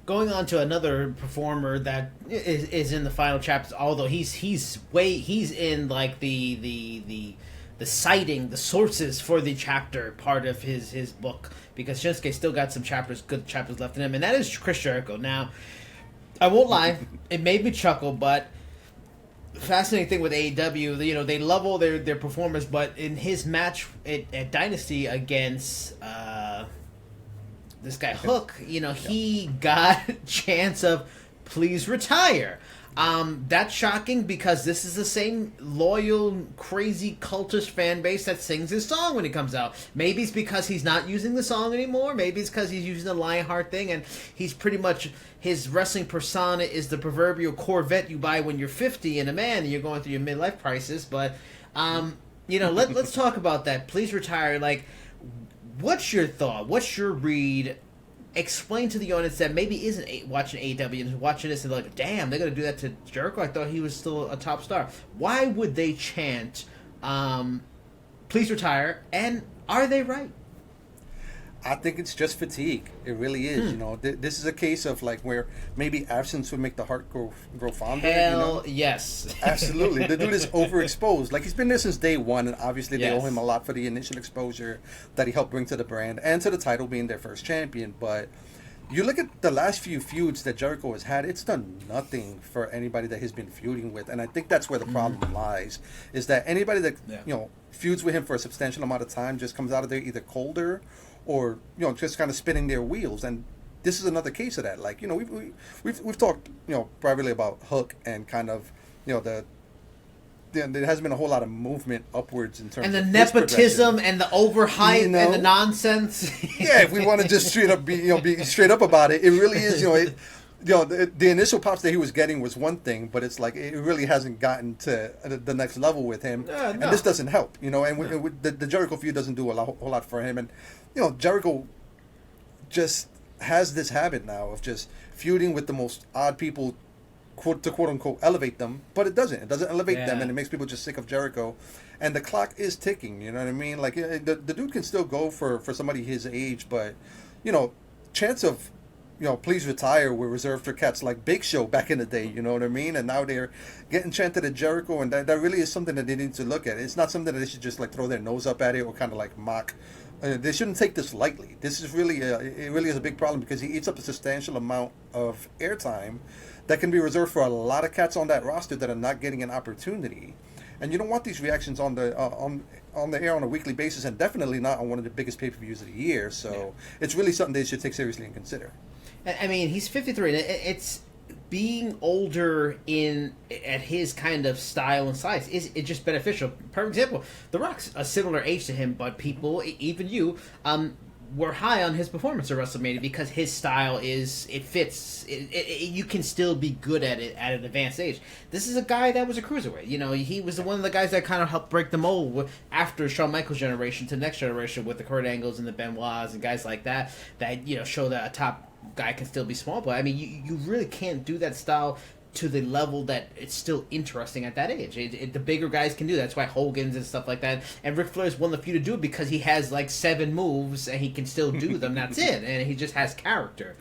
going on to another performer that is in the final chapters, although he's in like the citing, the sources for the chapter part of his book, because Shinsuke still got some good chapters left in him, and that is Chris Jericho. Now, I won't lie, it made me chuckle, but fascinating thing with AEW, they level their performers, but in his match at Dynasty against this guy Hook, he got chants of "please retire." That's shocking because this is the same loyal, crazy, cultish fan base that sings his song when it comes out. Maybe it's because he's not using the song anymore. Maybe it's because he's using the Lionheart thing, and he's pretty much, his wrestling persona is the proverbial Corvette you buy when you're 50 and a man and you're going through your midlife crisis. But, let's talk about that. Please retire. Like, what's your thought? What's your read? Explain to the audience that maybe isn't watching AEW and watching this and like, damn, they're going to do that to Jericho? I thought he was still a top star. Why would they chant, please retire, and are they right? I think it's just fatigue. It really is. This is a case of like where maybe absence would make the heart grow fonder. Hell yes. Absolutely. The dude is overexposed. Like, he's been there since day one, and obviously they owe him a lot for the initial exposure that he helped bring to the brand and to the title, being their first champion. But you look at the last few feuds that Jericho has had, it's done nothing for anybody that he's been feuding with. And I think that's where the problem lies, is that anybody that feuds with him for a substantial amount of time just comes out of there either colder or just kind of spinning their wheels. And this is another case of that. Like, we've talked privately about Hook and kind of there hasn't been a whole lot of movement upwards in terms and the of nepotism and the overhype and the nonsense. Yeah, if we want to just straight up be straight up about it, it really is. The initial pops that he was getting was one thing, but it's like it really hasn't gotten to the next level with him, and this doesn't help. And the Jericho feud doesn't do a whole lot for him, and Jericho just has this habit now of just feuding with the most odd people, quote unquote elevate them, but it doesn't elevate them, and it makes people just sick of Jericho, and the clock is ticking. You know what I mean? Like, the dude can still go for somebody his age, but chance of please retire were reserved for cats like Big Show back in the day, you know what I mean? And now they're getting chanted at Jericho, and that really is something that they need to look at. It's not something that they should just like throw their nose up at it or kind of like mock. They shouldn't take this lightly. This is really, it really is a big problem because he eats up a substantial amount of airtime that can be reserved for a lot of cats on that roster that are not getting an opportunity. And you don't want these reactions on the air on a weekly basis, and definitely not on one of the biggest pay-per-views of the year. So it's really something they should take seriously and consider. I mean, he's 53, and it's being older at his kind of style and size is just beneficial. For example, The Rock's a similar age to him, but people, even you, were high on his performance at WrestleMania because his style fits. You can still be good at it at an advanced age. This is a guy that was a cruiserweight. He was one of the guys that kind of helped break the mold after Shawn Michaels' generation to the next generation with the Kurt Angles and the Benoits and guys like that show that a top guy can still be small. But I mean, you really can't do that style to the level that it's still interesting at that age. The bigger guys can do that. That's why Hogan's and stuff like that. And Ric Flair's one of the few to do it because he has like 7 moves and he can still do them. That's it. And he just has character.